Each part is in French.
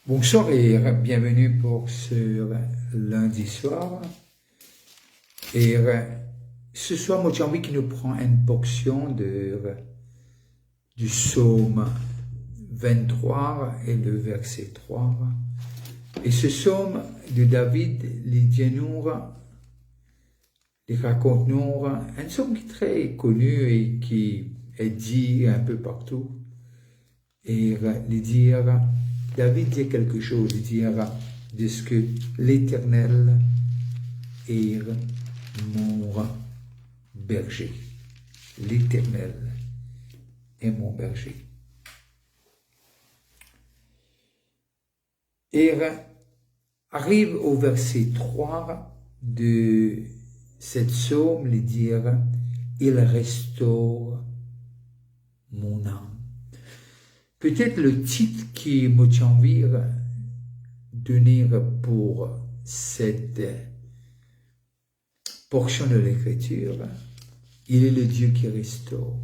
Bonsoir et bienvenue pour ce lundi soir. Et ce soir, moi j'ai envie qu'il nous prend une portion du psaume 23 et le verset 3. Et ce psaume de David, il dit nous, il raconte nous, un psaume qui est très connu et qui est dit un peu partout. Et il dit, David dit quelque chose, il dit de ce que l'Éternel est mon berger. L'Éternel est mon berger. Et arrive au verset 3 de cette psaume, il dit, il restaure mon âme. Peut-être le titre qui m'a envie de donner pour cette portion de l'Écriture, il est le Dieu qui restaure.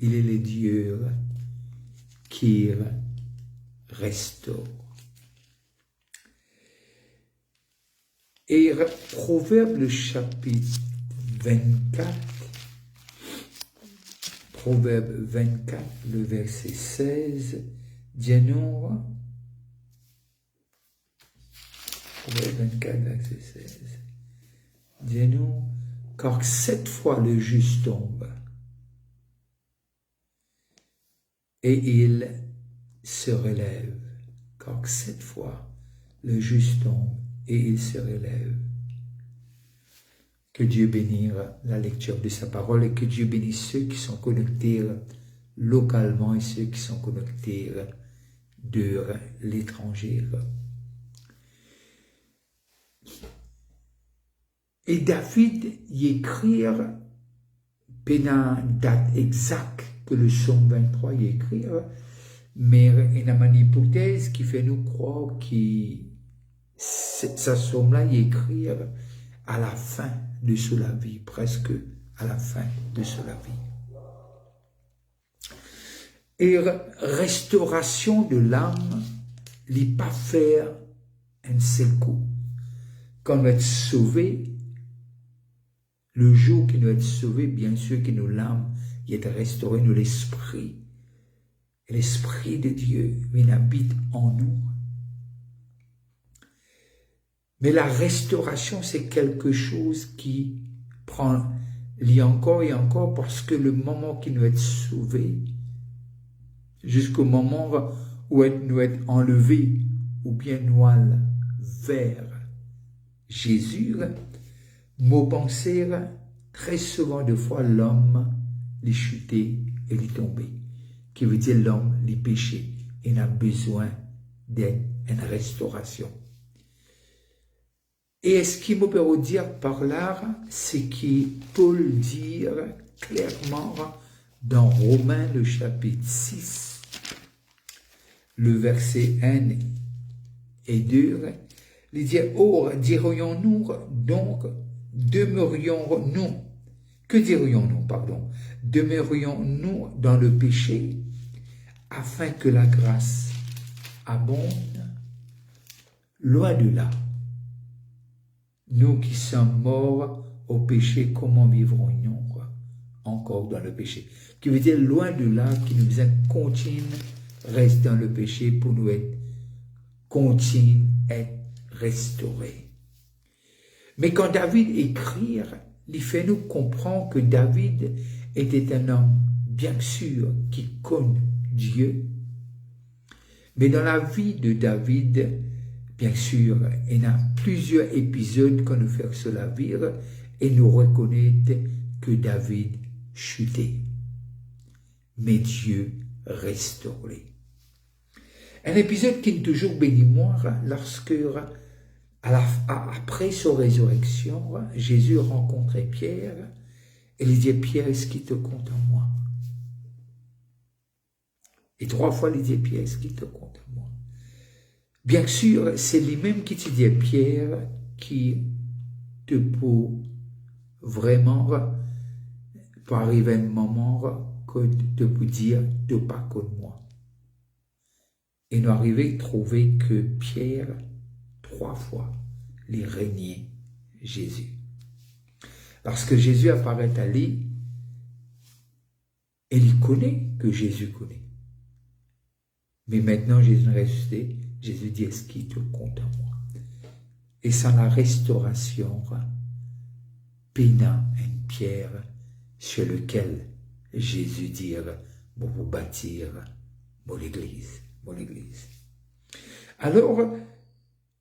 Il est le Dieu qui restaure. Et Proverbe le chapitre 24, Proverbe 24, le verset 16, dit nous, Proverbe 24, verset 16, dit nous, car 7 fois le juste tombe, et il se relève, car 7 fois le juste tombe, et il se relève. Que Dieu bénisse la lecture de sa parole et que Dieu bénisse ceux qui sont connectés localement et ceux qui sont connectés de l'étranger. Et David y écrit, une date exacte que le psaume 23 y écrit, mais il y a une hypothèse qui fait nous croire que ce psaume-là y écrit à la fin de sa vie, presque à la fin de sa vie. Et restauration de l'âme, il n'est pas faire un seul coup. Quand on est sauvé, le jour qu'il nous est sauvé, bien sûr que nous l'âme est restaurée, nous l'esprit. L'esprit de Dieu, il habite en nous. Mais la restauration, c'est quelque chose qui prend encore et encore parce que le moment qui nous est sauvé, jusqu'au moment où nous est enlevé ou bien nous allons vers Jésus, mot penser très souvent de fois l'homme les chuté et les tombé, qui veut dire l'homme les péché et a besoin d'une restauration. Et ce qu'il me peut dire par là, c'est qu'il peut le dire clairement dans Romains le chapitre 6, le verset 1 et 2, il dit, oh, dirions-nous donc, demeurions-nous, que dirions-nous, pardon, demeurions-nous dans le péché, afin que la grâce abonde, loin de là. Nous qui sommes morts au péché, comment vivrons-nous encore dans le péché? Qui veut dire loin de là, qui nous continue, reste dans le péché pour nous être, continue, être restaurés. Mais quand David écrit, il fait nous comprendre que David était un homme, bien sûr, qui connaît Dieu. Mais dans la vie de David, bien sûr, il y a plusieurs épisodes qu'on nous fait sur la vie et nous reconnaître que David chutait. Mais Dieu restauré. Un épisode qui est toujours béni moi lorsque, après sa résurrection, Jésus rencontrait Pierre et il dit, Pierre, est-ce qu'il te compte en moi? Et 3 fois, il dit, Pierre, est-ce qu'il te compte en moi? Bien sûr, c'est lui-même qui te dit, Pierre, qui te peut vraiment, pour arriver à un moment que te peut dire, de pas comme moi. Et nous arrivons à trouver que Pierre, 3 fois, les reniait Jésus. Lorsque Jésus apparaît à lui, il connaît que Jésus connaît. Mais maintenant, Jésus est ressuscité, Jésus dit, est-ce qu'il te compte à moi? Et sans la restauration, peina une pierre sur laquelle Jésus dit, pour vous bâtir mon église. Alors,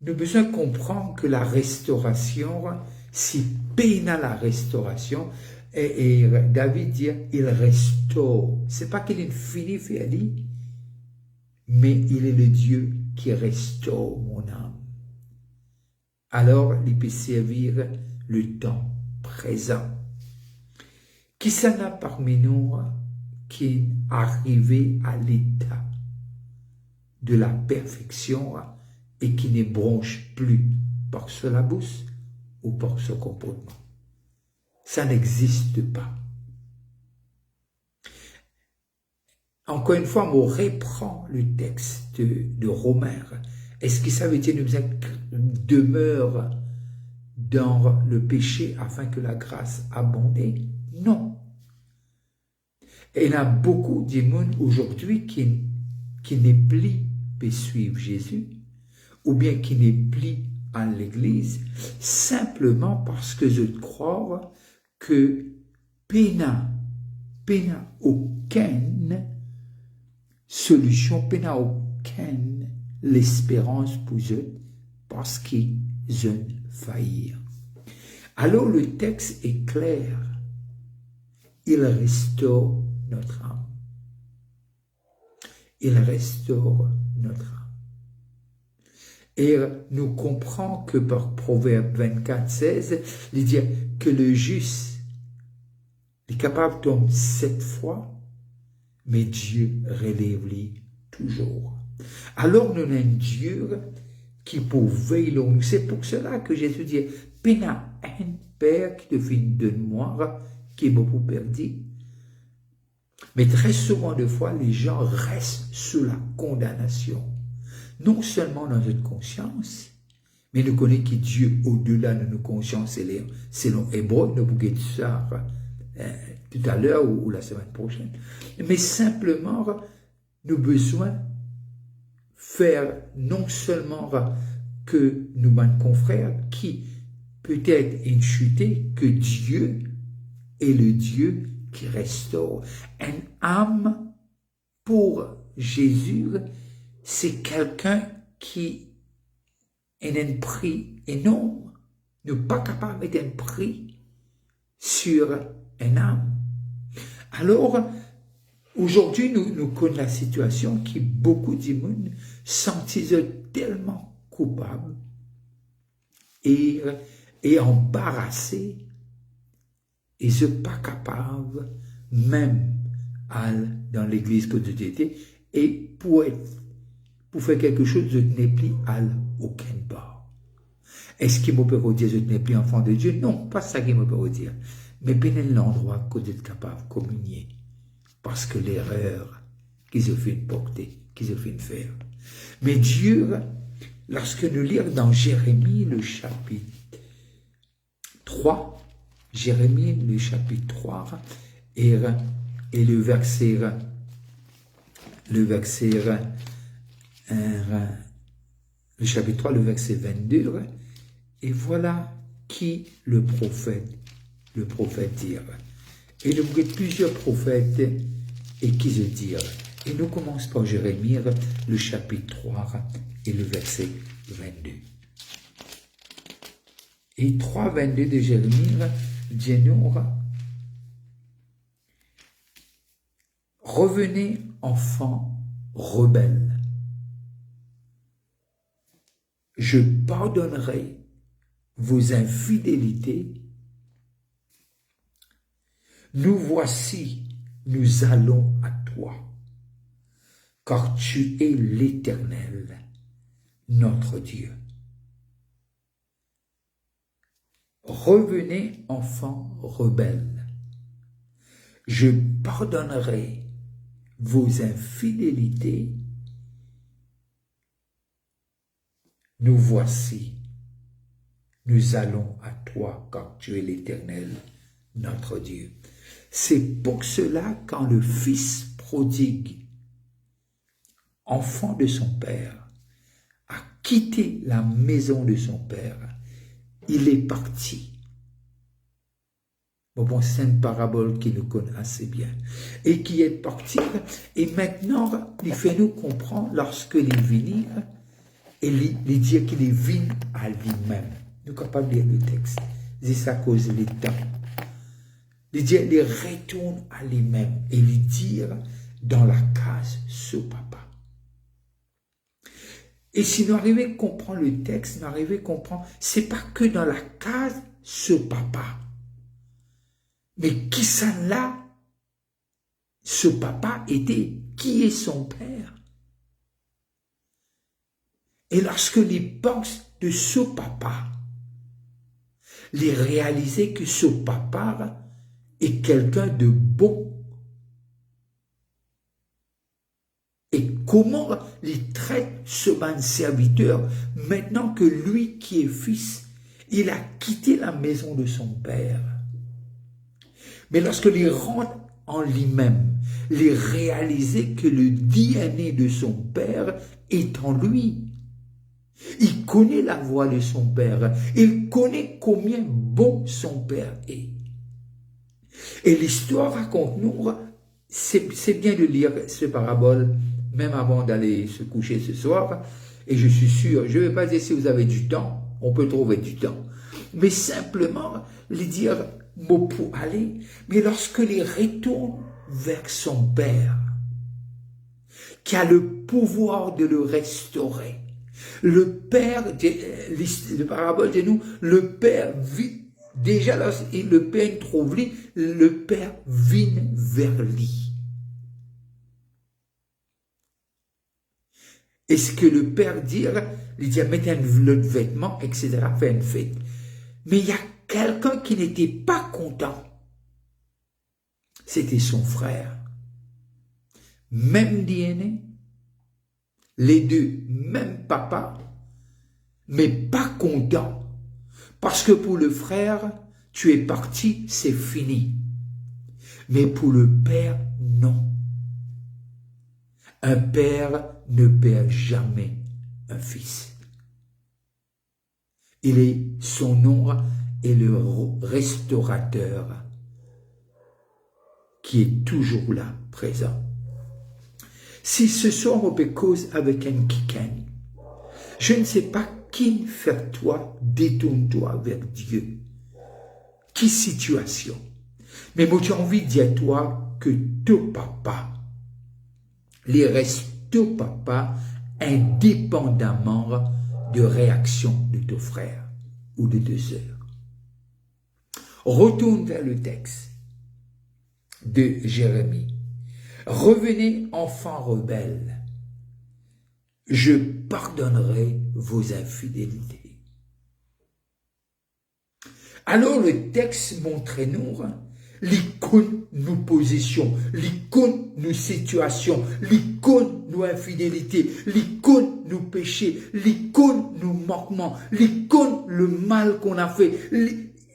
nous avons besoin de comprendre que la restauration, si peina la restauration, et David dit, il restaure. C'est pas qu'il est fini fait dit, mais il est le Dieu qui restaure mon âme. Alors, il peut servir le temps présent. Qui s'en a parmi nous qui est arrivé à l'état de la perfection et qui ne bronche plus par la bouche ou par ce comportement? Ça n'existe pas. Encore une fois, on reprend le texte de Romains. Est-ce que ça veut dire que nous demeure dans le péché afin que la grâce abonde? Non. Et il y a beaucoup de monde aujourd'hui qui n'est plus peut suivre Jésus, ou bien qui n'est plus à l'église, simplement parce que je crois que peina aucune solution, peina aucune l'espérance pour eux, parce qu'ils ont failli. Alors le texte est clair, il restaure notre âme. Il restaure notre âme. Et nous comprenons que par Proverbe 24, 16, il dit que le juste est capable de tomber 7 fois, mais Dieu relève-lui toujours. Alors nous avons un Dieu qui peut veiller sur nous. C'est pour cela que Jésus dit, Pena un Père qui devient de moi, qui est beaucoup perdu. Mais très souvent, des fois, les gens restent sous la condamnation. Non seulement dans notre conscience, mais nous connaissons que Dieu, au-delà de nos consciences, selon Hébreu, nous pouvons ça tout à l'heure ou la semaine prochaine. Mais simplement, nous avons besoin de faire non seulement que nous, mon confrères, qui peut-être une chuté, que Dieu est le Dieu qui restaure. Une âme pour Jésus, c'est quelqu'un qui a un prix énorme. Nous sommes pas capables de mettre un prix sur une âme. Alors, aujourd'hui, nous connaissons la situation qui beaucoup de monde sentent tellement coupables et embarrassés et ne sont pas capables, même dans l'église que Dieu était, et pour faire quelque chose, je n'ai plus à aucun part. Est-ce qu'il me peut dire je n'ai plus enfant de Dieu? Non, pas ça qu'il me peut dire. Mais bien l'endroit que vous êtes capable de communier. Parce que l'erreur qu'ils ont fait porter, qu'ils ont fait faire. Mais Dieu, lorsque nous lisons dans Jérémie le chapitre 3, Jérémie le chapitre 3 et le verset le chapitre 3, le verset 22, et voilà qui le prophète dit. Et nous avons plusieurs prophètes et qui se disent. Et nous commençons par Jérémie, le chapitre 3 et le verset 22. Et 3, 22 de Jérémie dit nous, revenez enfants rebelles, je pardonnerai vos infidélités. Nous voici, nous allons à toi, car tu es l'Éternel, notre Dieu. Revenez, enfants rebelles, je pardonnerai vos infidélités nous voici, nous allons à toi, car tu es l'Éternel, notre Dieu. C'est pour cela, quand le fils prodigue, enfant de son père, a quitté la maison de son père, il est parti. Bon, c'est une parabole qui nous connaît assez bien. Et qui est parti, et maintenant, il fait nous comprendre, lorsqu'il est venu, et il dit qu'il est venu à lui-même. Nous sommes capables de lire le texte. C'est à cause du temps. Il dit, il retourne à lui-même, et il dit, dans la case, ce papa. Et si nous arrivons à comprendre le texte, nous arrivons à comprendre, c'est pas que dans la case, ce papa. Mais qui ça là, ce papa était, qui est son père? Et lorsque les pense de ce papa, les réaliser que ce papa est quelqu'un de bon. Et comment il traite ce ban serviteur, maintenant que lui qui est fils, il a quitté la maison de son père. Mais lorsque il rentre en lui-même, il réalise que le DNA de son père est en lui. Il connaît la voix de son père. Il connaît combien bon son père est. Et l'histoire raconte-nous, c'est bien de lire ce parabole, même avant d'aller se coucher ce soir. Et je suis sûr, je ne vais pas dire si vous avez du temps, on peut trouver du temps. Mais simplement, lui dire, mot pour aller, mais lorsqu'il retourne vers son père, qui a le pouvoir de le restaurer, le père, le parabole de nous, le père vit, déjà le père trouve lui, le père vient vers lui. Et ce que le père dit, il dit, mettez un vêtement, etc., fait une fête. Mais il y a quelqu'un qui n'était pas content. C'était son frère. Même DNA, les deux, même papa, mais pas content. Parce que pour le frère, tu es parti, c'est fini. Mais pour le père, non. Un père ne perd jamais un fils. Il est, son nom est le restaurateur qui est toujours là, présent. Si ce soir on peut cause avec un quican, je ne sais pas qui faire toi, détourne-toi vers Dieu. Qui situation? Mais moi j'ai envie de dire à toi que ton papa, les restes ton papa indépendamment de réaction de ton frère ou de tes sœurs. Retourne vers le texte de Jérémie. Revenez, enfants rebelles, je pardonnerai vos infidélités. Alors le texte montre-nous l'icône nos positions, l'icône nos situations, l'icône nos infidélités, l'icône nos péchés, l'icône nos manquements, l'icône le mal qu'on a fait.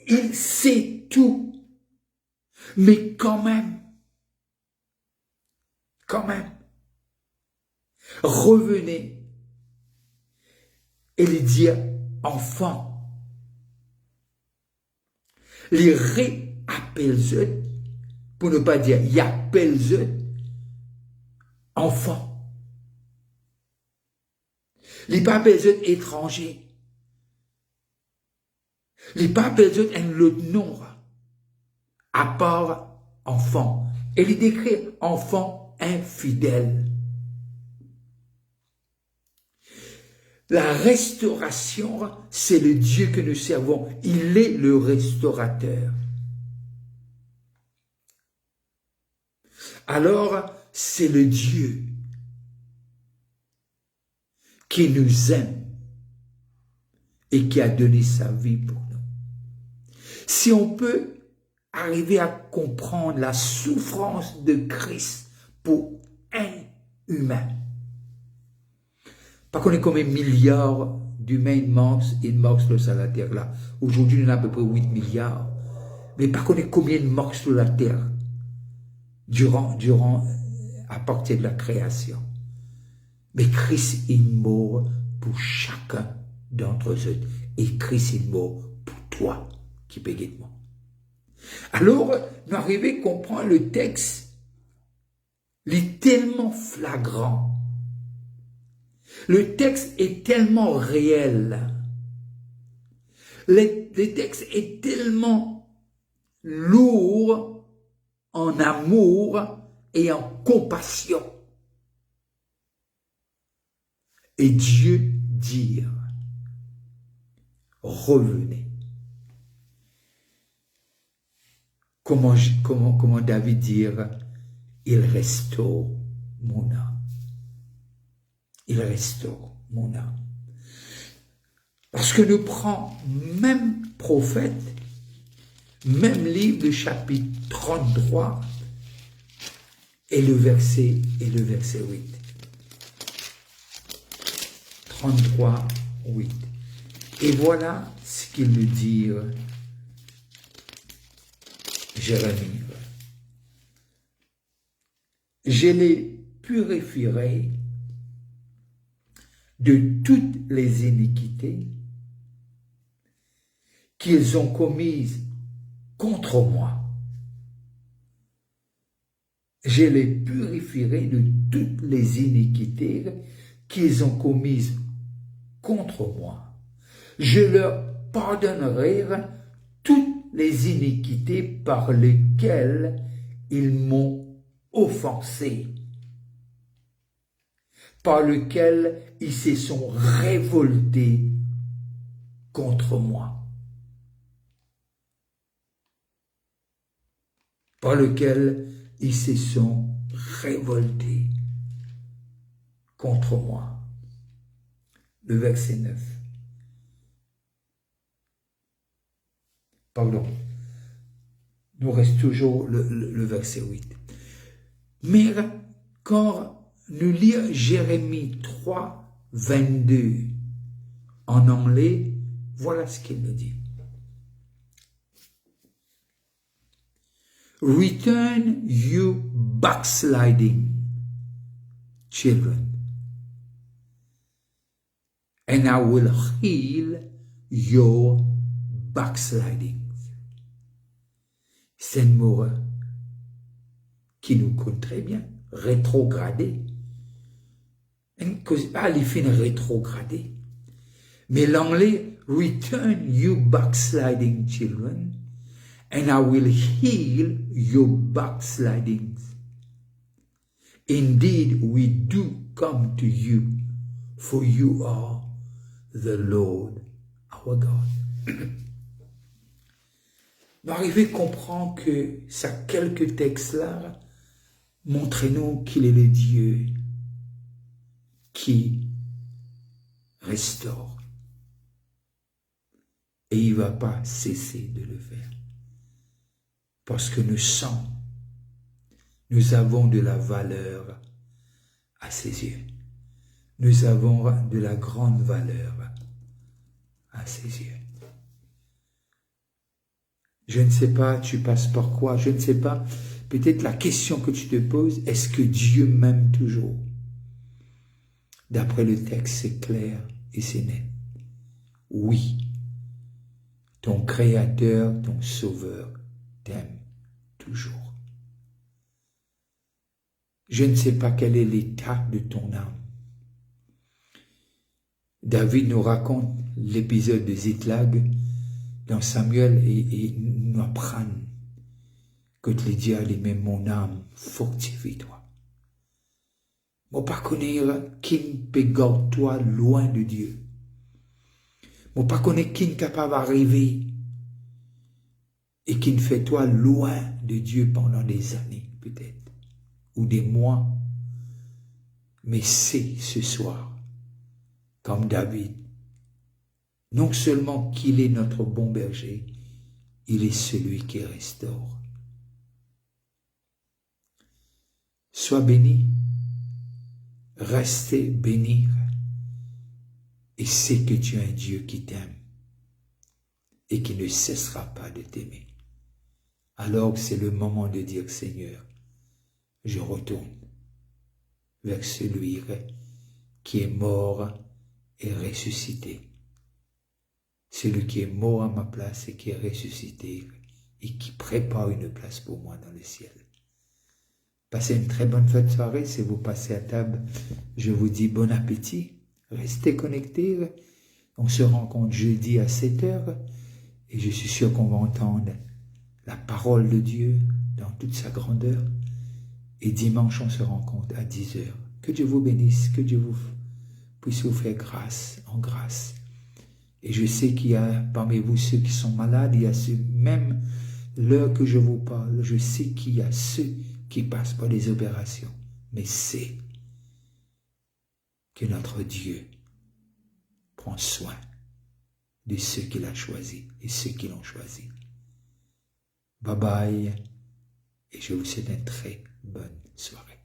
Il sait tout. Mais quand même, revenez et les dire enfants. Les réappelle-eux, pour ne pas dire y appelle-eux, enfants. Les pas appelle-eux étrangers. Les pas appelle-eux un autre nom, à part enfant. Et il décrit enfant infidèle. La restauration, c'est le Dieu que nous servons. Il est le restaurateur. Alors, c'est le Dieu qui nous aime et qui a donné sa vie pour nous. Si on peut arriver à comprendre la souffrance de Christ pour un humain, pas qu'on est comme un milliard d'humains morts sur la terre là. Aujourd'hui, il y en a à peu près 8 milliards. Mais pas connaître combien de morts sur la terre à partir de la création. Mais Christ est mort pour chacun d'entre eux. Et Christ est mort pour toi qui payes de moi. Alors, nous arrivons à comprendre le texte. Il est tellement flagrant. Le texte est tellement réel. Le texte est tellement lourd en amour et en compassion. Et Dieu dit, revenez. Comment David dit, il restaure mon âme. Il restaure mon âme. Parce que nous prenons même prophète, même livre de chapitre 33 et le verset 8. 33, 8. Et voilà ce qu'il nous dit, Jérémie. Je les purifierai de toutes les iniquités qu'ils ont commises contre moi. Je les purifierai de toutes les iniquités qu'ils ont commises contre moi. Je leur pardonnerai toutes les iniquités par lesquelles ils m'ont offensé, par lesquelles ils se sont révoltés contre moi, par lesquels ils se sont révoltés contre moi. Le verset 9. Pardon. Nous reste toujours le verset 8. Mais quand nous lisons Jérémie 3, 22 en anglais, voilà ce qu'il nous dit. Return, you backsliding children, and I will heal your backsliding. C'est un mot qui nous compte très bien, rétrogradé. Pas les fins rétrogradé. Mais l'anglais, return you backsliding children, and I will heal your backslidings. Indeed, we do come to you, for you are the Lord our God. Nous arrivons à comprendre que ça quelques textes-là montrent-nous qu'il est le Dieu qui restaure. Et il ne va pas cesser de le faire. Parce que nous avons de la valeur à ses yeux. Nous avons de la grande valeur à ses yeux. Je ne sais pas, tu passes par quoi, je ne sais pas. Peut-être la question que tu te poses, est-ce que Dieu m'aime toujours? D'après le texte, c'est clair et c'est net. Oui, ton Créateur, ton Sauveur t'aime toujours. Je ne sais pas quel est l'état de ton âme. David nous raconte l'épisode de Ziklag dans Samuel et nous apprend que tu lui dis, allez, mais mon âme, fortifie-toi. Moi, pas connaître qui peut garder toi loin de Dieu. Moi, pas connaître qui est capable d'arriver et qui ne fait toi loin de Dieu pendant des années, peut-être, ou des mois. Mais c'est ce soir, comme David, non seulement qu'il est notre bon berger, il est celui qui restaure. Sois béni, restez bénis, et sais que tu es un Dieu qui t'aime et qui ne cessera pas de t'aimer. Alors c'est le moment de dire, Seigneur, je retourne vers celui qui est mort et ressuscité. Celui qui est mort à ma place et qui est ressuscité et qui prépare une place pour moi dans le ciel. Passez une très bonne fin de soirée. Si vous passez à table, je vous dis bon appétit. Restez connectés. On se rencontre jeudi à 7h et je suis sûr qu'on va entendre la parole de Dieu dans toute sa grandeur. Et dimanche, on se rencontre à 10h. Que Dieu vous bénisse, que Dieu puisse vous faire grâce en grâce. Et je sais qu'il y a parmi vous ceux qui sont malades, il y a ceux, même l'heure que je vous parle, je sais qu'il y a ceux qui passent par des opérations. Mais c'est que notre Dieu prend soin de ceux qu'il a choisis et ceux qui l'ont choisi. Bye bye et je vous souhaite une très bonne soirée.